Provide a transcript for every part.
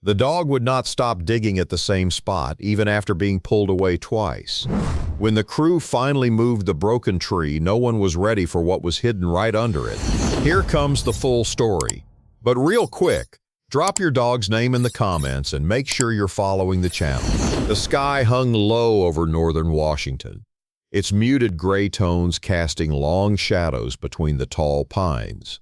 The dog would not stop digging at the same spot, even after being pulled away twice. When the crew finally moved the broken tree, no one was ready for what was hidden right under it. Here comes the full story. But real quick, drop your dog's name in the comments and make sure you're following the channel. The sky hung low over northern Washington, its muted gray tones casting long shadows between the tall pines.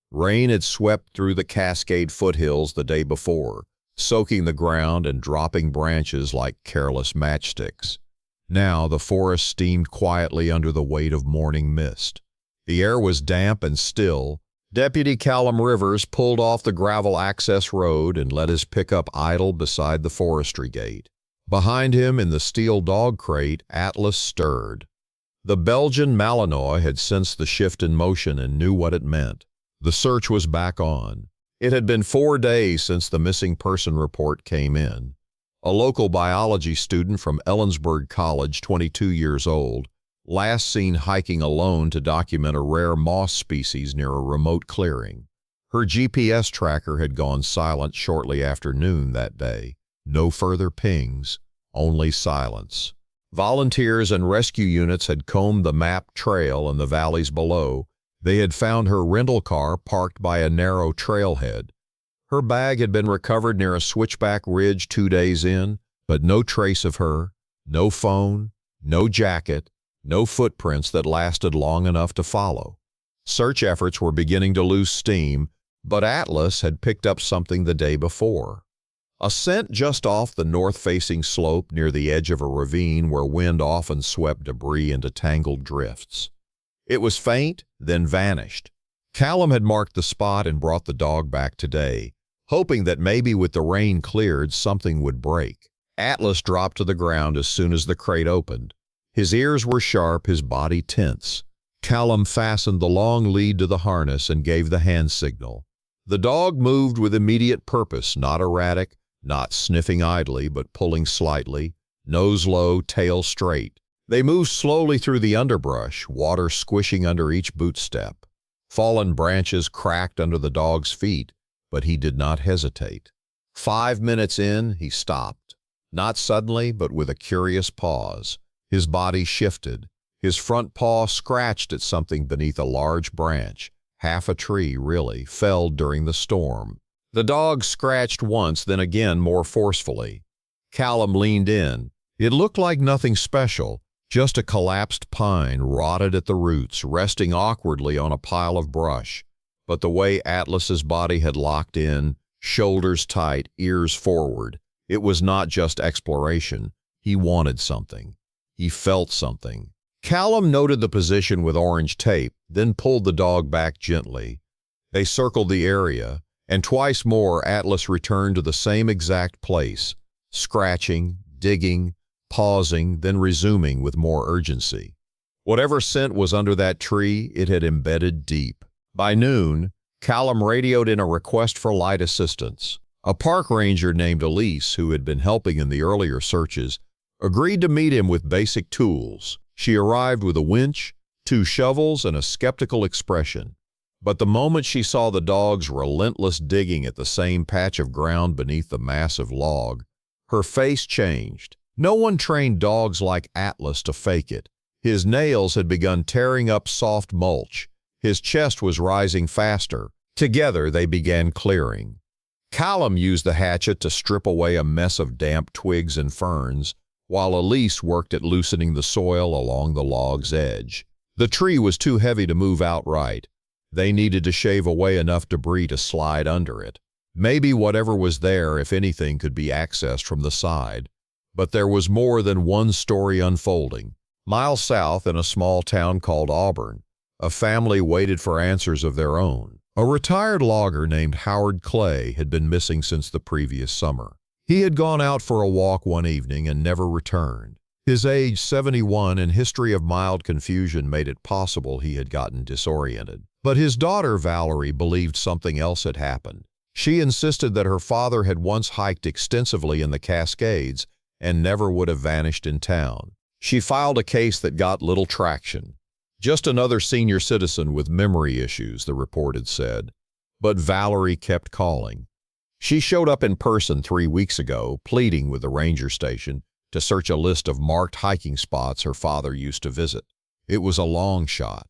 Rain had swept through the Cascade foothills the day before, soaking the ground and dropping branches like careless matchsticks. Now the forest steamed quietly under the weight of morning mist. The air was damp and still. Deputy Callum Rivers pulled off the gravel access road and let his pickup idle beside the forestry gate. Behind him, in the steel dog crate, Atlas stirred. The Belgian Malinois had sensed the shift in motion and knew what it meant. The search was back on. It had been 4 days since the missing person report came in. A local biology student from Ellensburg College, 22 years old, last seen hiking alone to document a rare moss species near a remote clearing. Her GPS tracker had gone silent shortly after noon that day. No further pings, only silence. Volunteers and rescue units had combed the mapped trail in the valleys below. They had found her rental car parked by a narrow trailhead. Her bag had been recovered near a switchback ridge 2 days in, but no trace of her, no phone, no jacket, no footprints that lasted long enough to follow. Search efforts were beginning to lose steam, but Atlas had picked up something the day before. A scent just off the north-facing slope near the edge of a ravine where wind often swept debris into tangled drifts. It was faint, then vanished. Callum had marked the spot and brought the dog back today, hoping that maybe with the rain cleared, something would break. Atlas dropped to the ground as soon as the crate opened. His ears were sharp, his body tense. Callum fastened the long lead to the harness and gave the hand signal. The dog moved with immediate purpose, not erratic, not sniffing idly, but pulling slightly, nose low, tail straight. They moved slowly through the underbrush, water squishing under each boot step. Fallen branches cracked under the dog's feet, but he did not hesitate. 5 minutes in, he stopped. Not suddenly, but with a curious pause. His body shifted. His front paw scratched at something beneath a large branch. Half a tree, really, felled during the storm. The dog scratched once, then again more forcefully. Callum leaned in. It looked like nothing special. Just a collapsed pine, rotted at the roots, resting awkwardly on a pile of brush. But the way Atlas's body had locked in, shoulders tight, ears forward, it was not just exploration. He wanted something. He felt something. Callum noted the position with orange tape, then pulled the dog back gently. They circled the area, and twice more Atlas returned to the same exact place, scratching, digging, pausing, then resuming with more urgency. Whatever scent was under that tree, it had embedded deep. By noon, Callum radioed in a request for light assistance. A park ranger named Elise, who had been helping in the earlier searches, agreed to meet him with basic tools. She arrived with a winch, 2 shovels, and a skeptical expression. But the moment she saw the dog's relentless digging at the same patch of ground beneath the massive log, her face changed. No one trained dogs like Atlas to fake it. His nails had begun tearing up soft mulch. His chest was rising faster. Together they began clearing. Callum used the hatchet to strip away a mess of damp twigs and ferns, while Elise worked at loosening the soil along the log's edge. The tree was too heavy to move outright. They needed to shave away enough debris to slide under it. Maybe whatever was there, if anything, could be accessed from the side. But there was more than one story unfolding. Miles south, in a small town called Auburn, a family waited for answers of their own. A retired logger named Howard Clay had been missing since the previous summer. He had gone out for a walk one evening and never returned. His age, 71, and history of mild confusion made it possible he had gotten disoriented. But his daughter, Valerie, believed something else had happened. She insisted that her father had once hiked extensively in the Cascades and never would have vanished in town. She filed a case that got little traction. Just another senior citizen with memory issues, the report had said. But Valerie kept calling. She showed up in person 3 weeks ago, pleading with the ranger station to search a list of marked hiking spots her father used to visit. It was a long shot.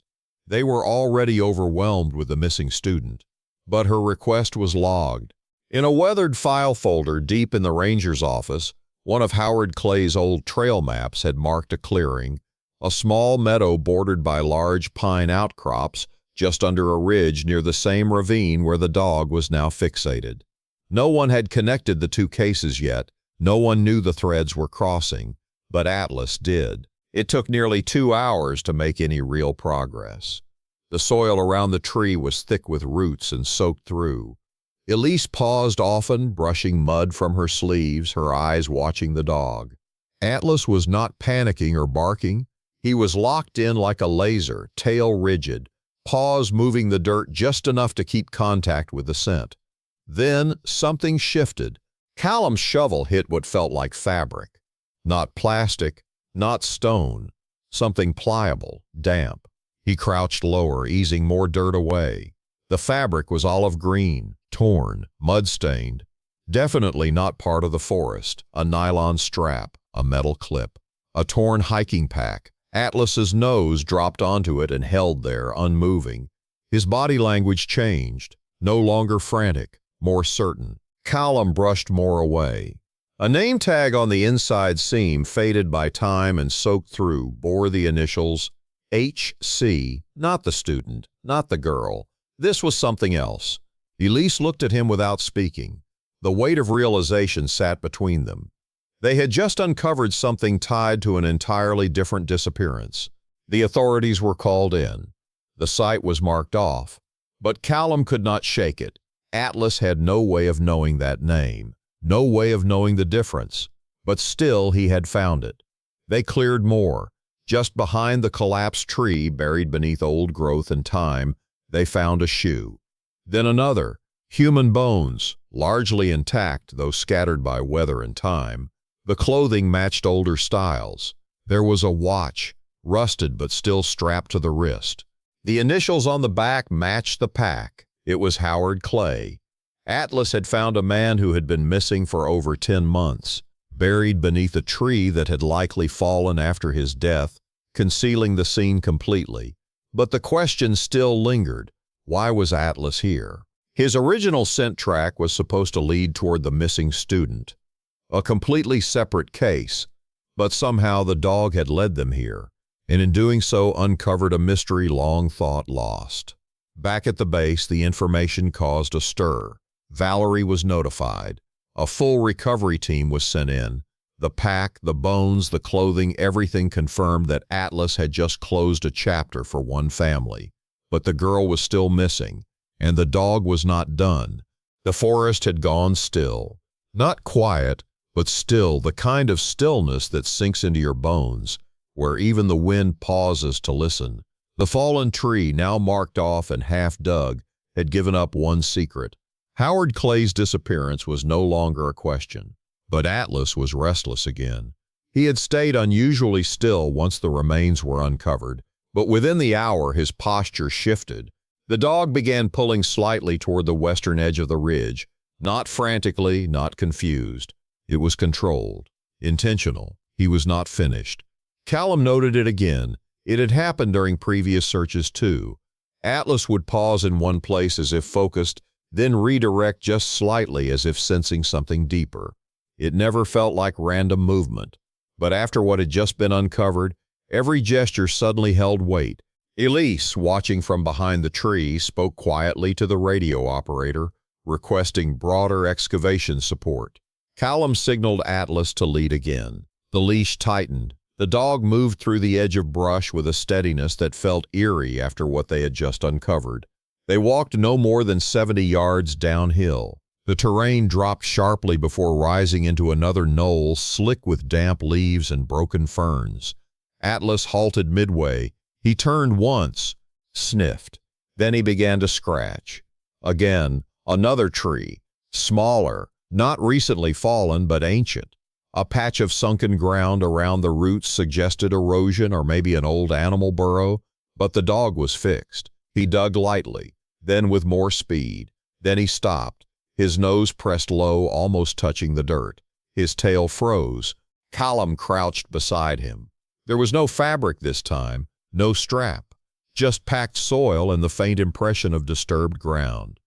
They were already overwhelmed with the missing student, but her request was logged. In a weathered file folder deep in the ranger's office, one of Howard Clay's old trail maps had marked a clearing, a small meadow bordered by large pine outcrops just under a ridge near the same ravine where the dog was now fixated. No one had connected the two cases yet. No one knew the threads were crossing, but Atlas did. It took nearly 2 hours to make any real progress. The soil around the tree was thick with roots and soaked through. Elise paused often, brushing mud from her sleeves, her eyes watching the dog. Atlas was not panicking or barking. He was locked in like a laser, tail rigid, paws moving the dirt just enough to keep contact with the scent. Then something shifted. Callum's shovel hit what felt like fabric. Not plastic, not stone, something pliable, damp. He crouched lower, easing more dirt away. The fabric was olive green, torn, mud-stained. Definitely not part of the forest. A nylon strap, a metal clip, a torn hiking pack. Atlas's nose dropped onto it and held there, unmoving. His body language changed, no longer frantic, more certain. Callum brushed more away. A name tag on the inside seam, faded by time and soaked through, bore the initials H.C., not the student, not the girl. This was something else. Elise looked at him without speaking. The weight of realization sat between them. They had just uncovered something tied to an entirely different disappearance. The authorities were called in. The site was marked off, but Callum could not shake it. Atlas had no way of knowing that name, no way of knowing the difference, but still he had found it. They cleared more. Just behind the collapsed tree, buried beneath old growth and time, they found a shoe. Then another, human bones, largely intact though scattered by weather and time. The clothing matched older styles. There was a watch, rusted but still strapped to the wrist. The initials on the back matched the pack. It was Howard Clay. Atlas had found a man who had been missing for over 10 months, buried beneath a tree that had likely fallen after his death, concealing the scene completely. But the question still lingered. Why was Atlas here? His original scent track was supposed to lead toward the missing student, a completely separate case, but somehow the dog had led them here, and in doing so uncovered a mystery long thought lost. Back at the base, the information caused a stir. Valerie was notified. A full recovery team was sent in. The pack, the bones, the clothing, everything confirmed that Atlas had just closed a chapter for one family. But the girl was still missing, and the dog was not done. The forest had gone still. Not quiet, but still, the kind of stillness that sinks into your bones, where even the wind pauses to listen. The fallen tree, now marked off and half dug, had given up one secret. Howard Clay's disappearance was no longer a question, but Atlas was restless again. He had stayed unusually still once the remains were uncovered, but within the hour his posture shifted. The dog began pulling slightly toward the western edge of the ridge, not frantically, not confused. It was controlled, intentional. He was not finished. Callum noted it again. It had happened during previous searches too. Atlas would pause in one place as if focused, then redirect just slightly as if sensing something deeper. It never felt like random movement. But after what had just been uncovered, every gesture suddenly held weight. Elise, watching from behind the tree, spoke quietly to the radio operator, requesting broader excavation support. Callum signaled Atlas to lead again. The leash tightened. The dog moved through the edge of brush with a steadiness that felt eerie after what they had just uncovered. They walked no more than 70 yards downhill. The terrain dropped sharply before rising into another knoll slick with damp leaves and broken ferns. Atlas halted midway. He turned once, sniffed. Then he began to scratch. Again, another tree, smaller, not recently fallen but ancient. A patch of sunken ground around the roots suggested erosion or maybe an old animal burrow, but the dog was fixed. He dug lightly, then with more speed. Then he stopped. his nose pressed low, almost touching the dirt. His tail froze. Callum crouched beside him. There was no fabric this time, no strap, just packed soil and the faint impression of disturbed ground.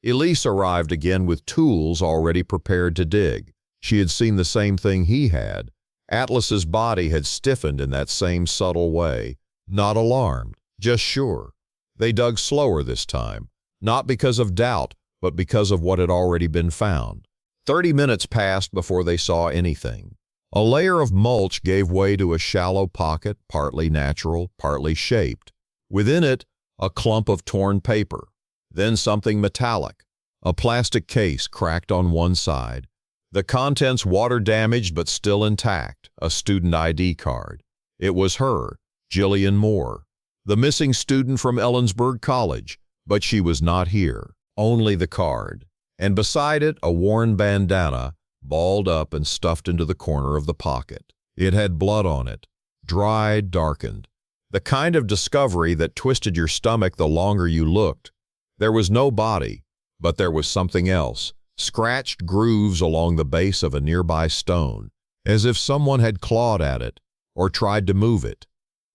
Elise arrived again with tools already prepared to dig. She had seen the same thing he had. Atlas's body had stiffened in that same subtle way. Not alarmed, just sure. They dug slower this time, not because of doubt, but because of what had already been found. 30 minutes passed before they saw anything. A layer of mulch gave way to a shallow pocket, partly natural, partly shaped. Within it, a clump of torn paper. Then something metallic, a plastic case cracked on one side. The contents water-damaged but still intact, a student ID card. It was her, Jillian Moore, the missing student from Ellensburg College, but she was not here, only the card. And beside it, a worn bandana, balled up and stuffed into the corner of the pocket. It had blood on it, dried, darkened. The kind of discovery that twisted your stomach the longer you looked. There was no body, but there was something else, scratched grooves along the base of a nearby stone, as if someone had clawed at it or tried to move it.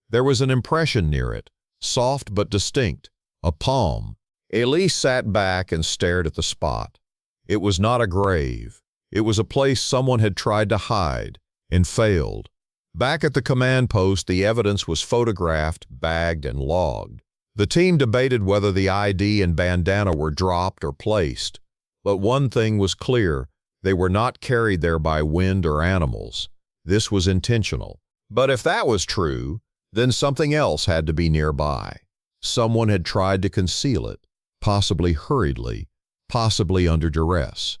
There was an impression near it, soft but distinct, a palm. Elise sat back and stared at the spot. It was not a grave. It was a place someone had tried to hide and failed. Back at the command post, the evidence was photographed, bagged, and logged. The team debated whether the ID and bandana were dropped or placed. But one thing was clear, they were not carried there by wind or animals. This was intentional. But if that was true, then something else had to be nearby. Someone had tried to conceal it, possibly hurriedly, possibly under duress.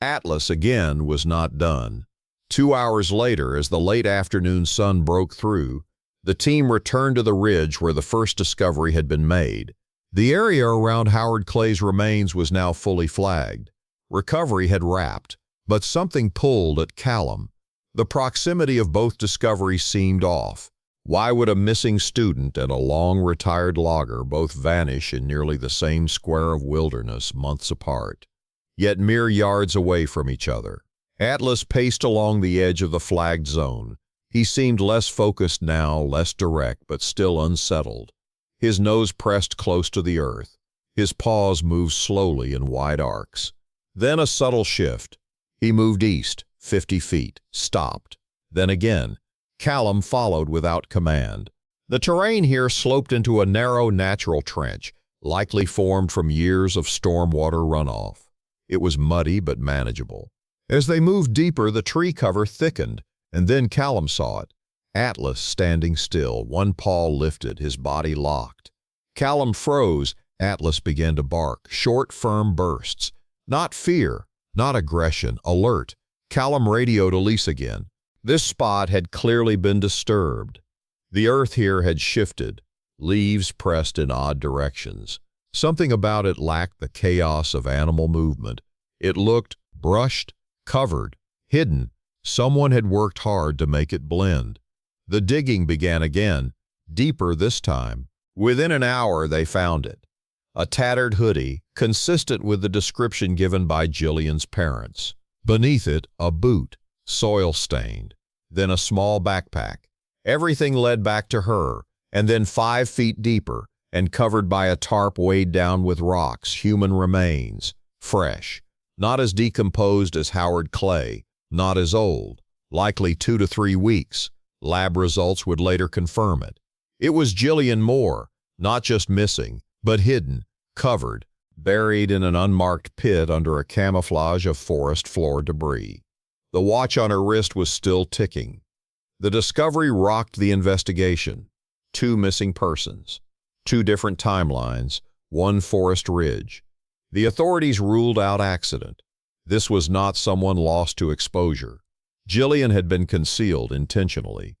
Atlas, again, was not done. 2 hours later, as the late afternoon sun broke through, the team returned to the ridge where the first discovery had been made. The area around Howard Clay's remains was now fully flagged. Recovery had wrapped, but something pulled at Callum. The proximity of both discoveries seemed off. Why would a missing student and a long-retired logger both vanish in nearly the same square of wilderness months apart, yet mere yards away from each other? Atlas paced along the edge of the flagged zone. He seemed less focused now, less direct, but still unsettled. His nose pressed close to the earth. His paws moved slowly in wide arcs. Then a subtle shift. He moved east, 50 feet, stopped. Then again. Callum followed without command. The terrain here sloped into a narrow natural trench, likely formed from years of stormwater runoff. It was muddy but manageable. As they moved deeper, the tree cover thickened, and then Callum saw it. Atlas standing still, one paw lifted, his body locked. Callum froze. Atlas began to bark, short, firm bursts. Not fear, not aggression, alert. Callum radioed Elise again. This spot had clearly been disturbed. The earth here had shifted, leaves pressed in odd directions. Something about it lacked the chaos of animal movement. It looked brushed, covered, hidden. Someone had worked hard to make it blend. The digging began again, deeper this time. Within an hour they found it. A tattered hoodie, consistent with the description given by Jillian's parents. Beneath it, a boot, soil-stained. Then a small backpack. Everything led back to her, and then 5 feet deeper, and covered by a tarp weighed down with rocks, human remains, fresh. Not as decomposed as Howard Clay, not as old, likely 2 to 3 weeks. Lab results would later confirm it. It was Jillian Moore, not just missing, but hidden, covered, buried in an unmarked pit under a camouflage of forest floor debris. The watch on her wrist was still ticking. The discovery rocked the investigation. 2 missing persons, 2 different timelines, 1 forest ridge. The authorities ruled out accident. This was not someone lost to exposure. Jillian had been concealed intentionally.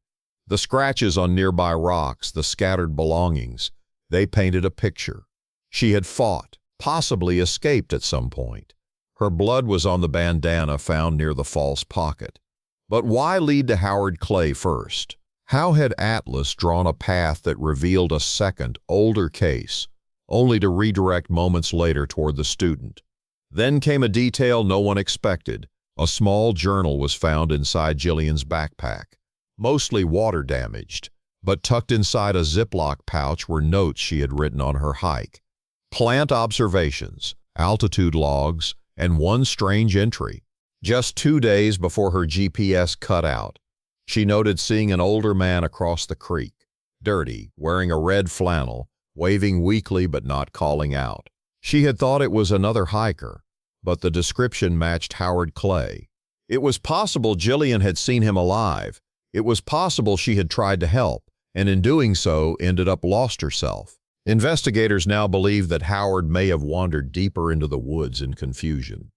The scratches on nearby rocks, the scattered belongings, they painted a picture. She had fought, possibly escaped at some point. Her blood was on the bandana found near the false pocket. But why lead to Howard Clay first? How had Atlas drawn a path that revealed a second, older case, only to redirect moments later toward the student? Then came a detail no one expected. A small journal was found inside Jillian's backpack, mostly water-damaged, but tucked inside a Ziploc pouch were notes she had written on her hike. Plant observations, altitude logs, and one strange entry. Just 2 days before her GPS cut out, she noted seeing an older man across the creek, dirty, wearing a red flannel, waving weakly but not calling out. She had thought it was another hiker, but the description matched Howard Clay. It was possible Jillian had seen him alive. It was possible she had tried to help, and in doing so ended up lost herself. Investigators now believe that Howard may have wandered deeper into the woods in confusion.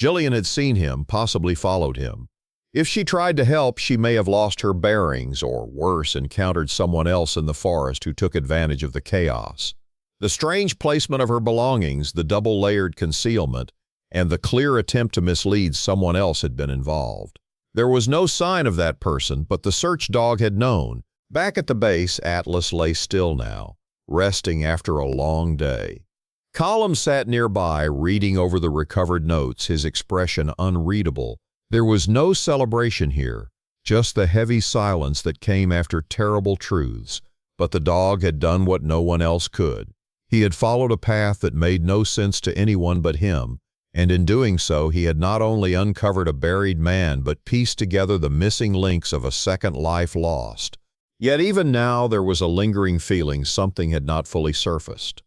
Jillian had seen him, possibly followed him. If she tried to help, she may have lost her bearings or, worse, encountered someone else in the forest who took advantage of the chaos. The strange placement of her belongings, the double-layered concealment, and the clear attempt to mislead someone else had been involved. There was no sign of that person, but the search dog had known. Back at the base, Atlas lay still now, resting after a long day. Colum sat nearby, reading over the recovered notes, his expression unreadable. There was no celebration here, just the heavy silence that came after terrible truths. But the dog had done what no one else could. He had followed a path that made no sense to anyone but him, and in doing so he had not only uncovered a buried man but pieced together the missing links of a second life lost. Yet even now there was a lingering feeling something had not fully surfaced.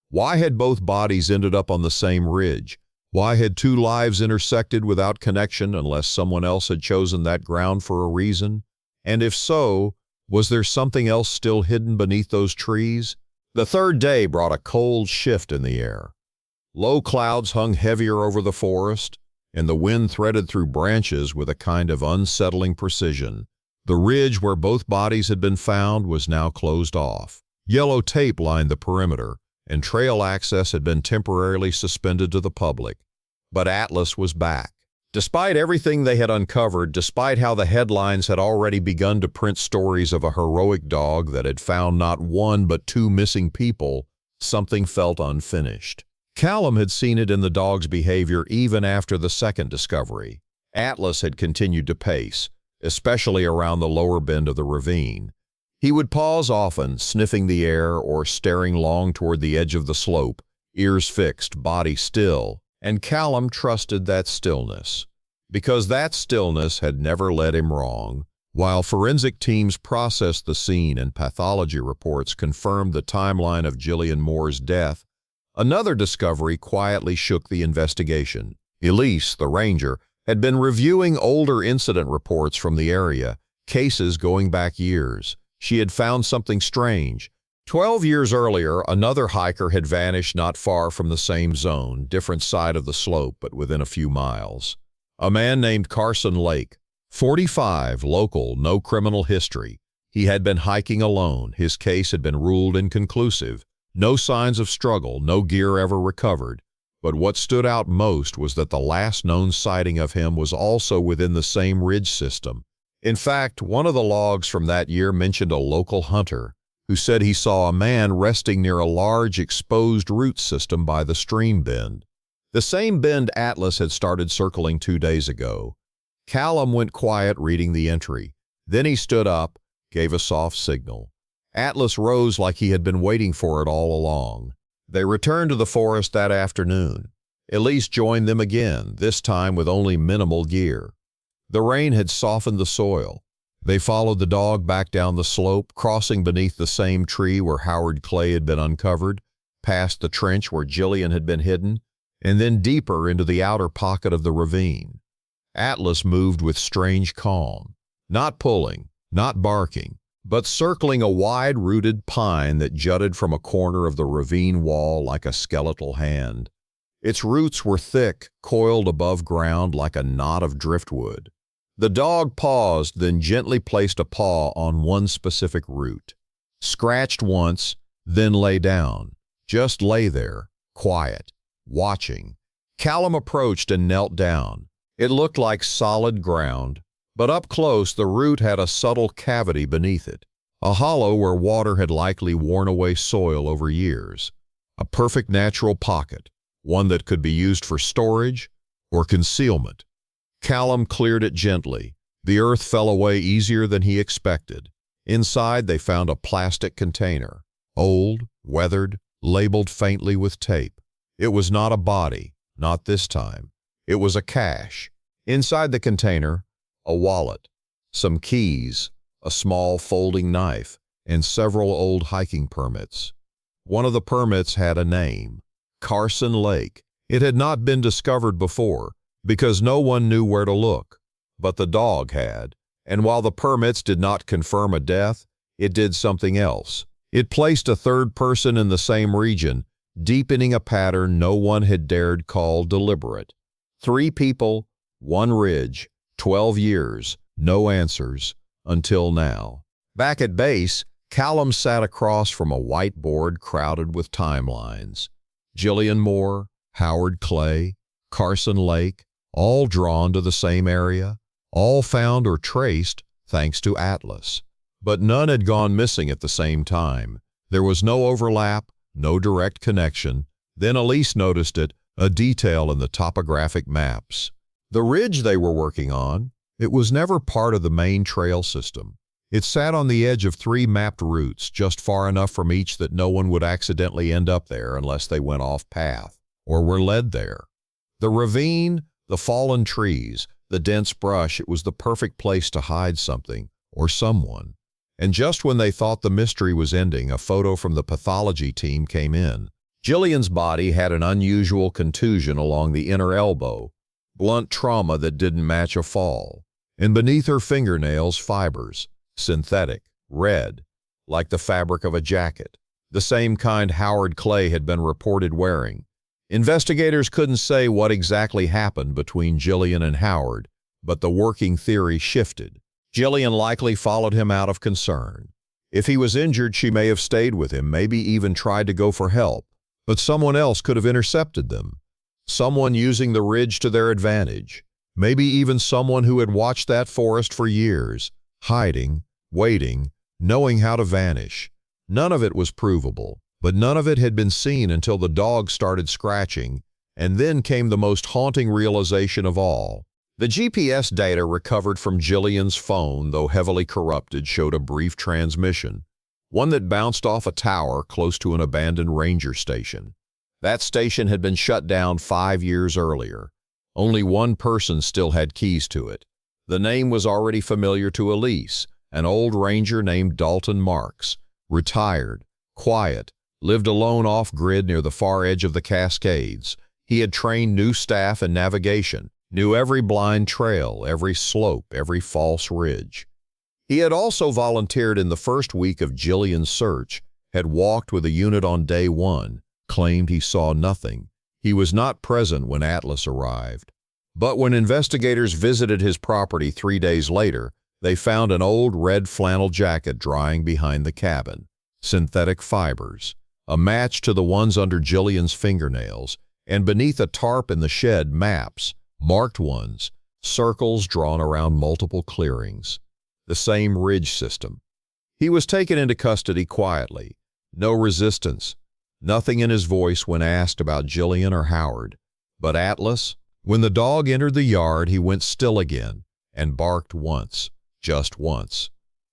Why had both bodies ended up on the same ridge? Why had 2 lives intersected without connection unless someone else had chosen that ground for a reason? And if so, was there something else still hidden beneath those trees? The third day brought a cold shift in the air. Low clouds hung heavier over the forest, and the wind threaded through branches with a kind of unsettling precision. The ridge where both bodies had been found was now closed off. Yellow tape lined the perimeter, and trail access had been temporarily suspended to the public. But Atlas was back. Despite everything they had uncovered, despite how the headlines had already begun to print stories of a heroic dog that had found not 1 but 2 missing people, something felt unfinished. Callum had seen it in the dog's behavior even after the second discovery. Atlas had continued to pace, especially around the lower bend of the ravine. He would pause often, sniffing the air or staring long toward the edge of the slope, ears fixed, body still, and Callum trusted that stillness, because that stillness had never led him wrong. While forensic teams processed the scene and pathology reports confirmed the timeline of Jillian Moore's death, another discovery quietly shook the investigation. Elise, the ranger, had been reviewing older incident reports from the area, cases going back years. She had found something strange. 12 years earlier, another hiker had vanished not far from the same zone, different side of the slope, but within a few miles. A man named Carson Lake, 45, local, no criminal history. He had been hiking alone. His case had been ruled inconclusive. No signs of struggle, no gear ever recovered. But what stood out most was that the last known sighting of him was also within the same ridge system. In fact, one of the logs from that year mentioned a local hunter who said he saw a man resting near a large exposed root system by the stream bend. The same bend Atlas had started circling 2 days ago. Callum went quiet reading the entry. Then he stood up, gave a soft signal. Atlas rose like he had been waiting for it all along. They returned to the forest that afternoon. Elise joined them again, this time with only minimal gear. The rain had softened the soil. They followed the dog back down the slope, crossing beneath the same tree where Howard Clay had been uncovered, past the trench where Jillian had been hidden, and then deeper into the outer pocket of the ravine. Atlas moved with strange calm, not pulling, not barking, but circling a wide-rooted pine that jutted from a corner of the ravine wall like a skeletal hand. Its roots were thick, coiled above ground like a knot of driftwood. The dog paused, then gently placed a paw on one specific root. Scratched once, then lay down. Just lay there, quiet, watching. Callum approached and knelt down. It looked like solid ground, but up close the root had a subtle cavity beneath it, a hollow where water had likely worn away soil over years. A perfect natural pocket, one that could be used for storage or concealment. Callum cleared it gently. The earth fell away easier than he expected. Inside, they found a plastic container, old, weathered, labeled faintly with tape. It was not a body, not this time. It was a cache. Inside the container, a wallet, some keys, a small folding knife, and several old hiking permits. One of the permits had a name, Carson Lake. It had not been discovered before, because no one knew where to look. But the dog had, and while the permits did not confirm a death, it did something else. It placed a third person in the same region, deepening a pattern no one had dared call deliberate. 3 people, 1 ridge, 12 years, no answers, until now. Back at base, Callum sat across from a whiteboard crowded with timelines. Jillian Moore, Howard Clay, Carson Lake, all drawn to the same area, all found or traced thanks to Atlas. But none had gone missing at the same time. There was no overlap, no direct connection. Then Elise noticed it, a detail in the topographic maps. The ridge they were working on, it was never part of the main trail system. It sat on the edge of 3 mapped routes, just far enough from each that no one would accidentally end up there unless they went off path or were led there. The ravine, the fallen trees, the dense brush, it was the perfect place to hide something or someone. And just when they thought the mystery was ending, a photo from the pathology team came in. Jillian's body had an unusual contusion along the inner elbow, blunt trauma that didn't match a fall. And beneath her fingernails, fibers, synthetic, red, like the fabric of a jacket, the same kind Howard Clay had been reported wearing. Investigators couldn't say what exactly happened between Jillian and Howard, but the working theory shifted. Jillian likely followed him out of concern. If he was injured, she may have stayed with him, maybe even tried to go for help. But someone else could have intercepted them. Someone using the ridge to their advantage. Maybe even someone who had watched that forest for years, hiding, waiting, knowing how to vanish. None of it was provable, but none of it had been seen until the dog started scratching, and then came the most haunting realization of all. The GPS data recovered from Jillian's phone, though heavily corrupted, showed a brief transmission, one that bounced off a tower close to an abandoned ranger station. That station had been shut down 5 years earlier. Only one person still had keys to it. The name was already familiar to Elise, an old ranger named Dalton Marks, retired, quiet, lived alone off-grid near the far edge of the Cascades. He had trained new staff in navigation, knew every blind trail, every slope, every false ridge. He had also volunteered in the first week of Jillian's search, had walked with a unit on day 1, claimed he saw nothing. He was not present when Atlas arrived. But when investigators visited his property 3 days later, they found an old red flannel jacket drying behind the cabin, synthetic fibers, a match to the ones under Jillian's fingernails, and beneath a tarp in the shed, maps, marked ones, circles drawn around multiple clearings. The same ridge system. He was taken into custody quietly, no resistance, nothing in his voice when asked about Jillian or Howard. But Atlas, when the dog entered the yard, he went still again and barked once, just once.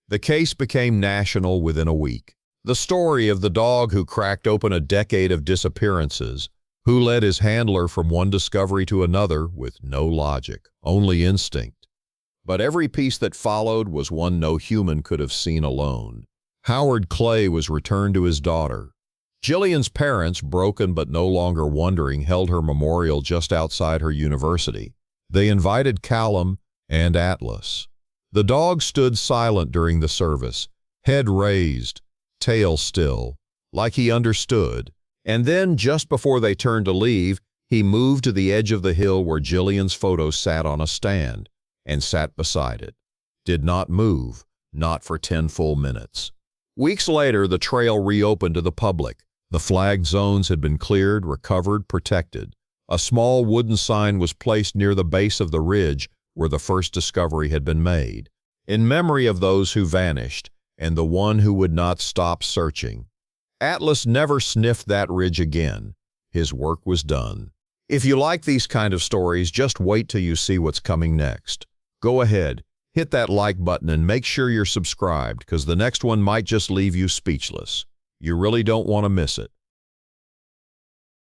The case became national within a week. The story of the dog who cracked open a decade of disappearances, who led his handler from one discovery to another with no logic, only instinct. But every piece that followed was one no human could have seen alone. Howard Clay was returned to his daughter. Jillian's parents, broken but no longer wondering, held her memorial just outside her university. They invited Callum and Atlas. The dog stood silent during the service, head raised, tail still, like he understood. And then, just before they turned to leave, he moved to the edge of the hill where Jillian's photo sat on a stand, and sat beside it. Did not move, not for 10 full minutes. Weeks later, the trail reopened to the public. The flagged zones had been cleared, recovered, protected. A small wooden sign was placed near the base of the ridge where the first discovery had been made, in memory of those who vanished and the one who would not stop searching. Atlas never sniffed that ridge again. His work was done. If you like these kind of stories, just wait till you see what's coming next. Go ahead, hit that like button and make sure you're subscribed, because the next one might just leave you speechless. You really don't want to miss it.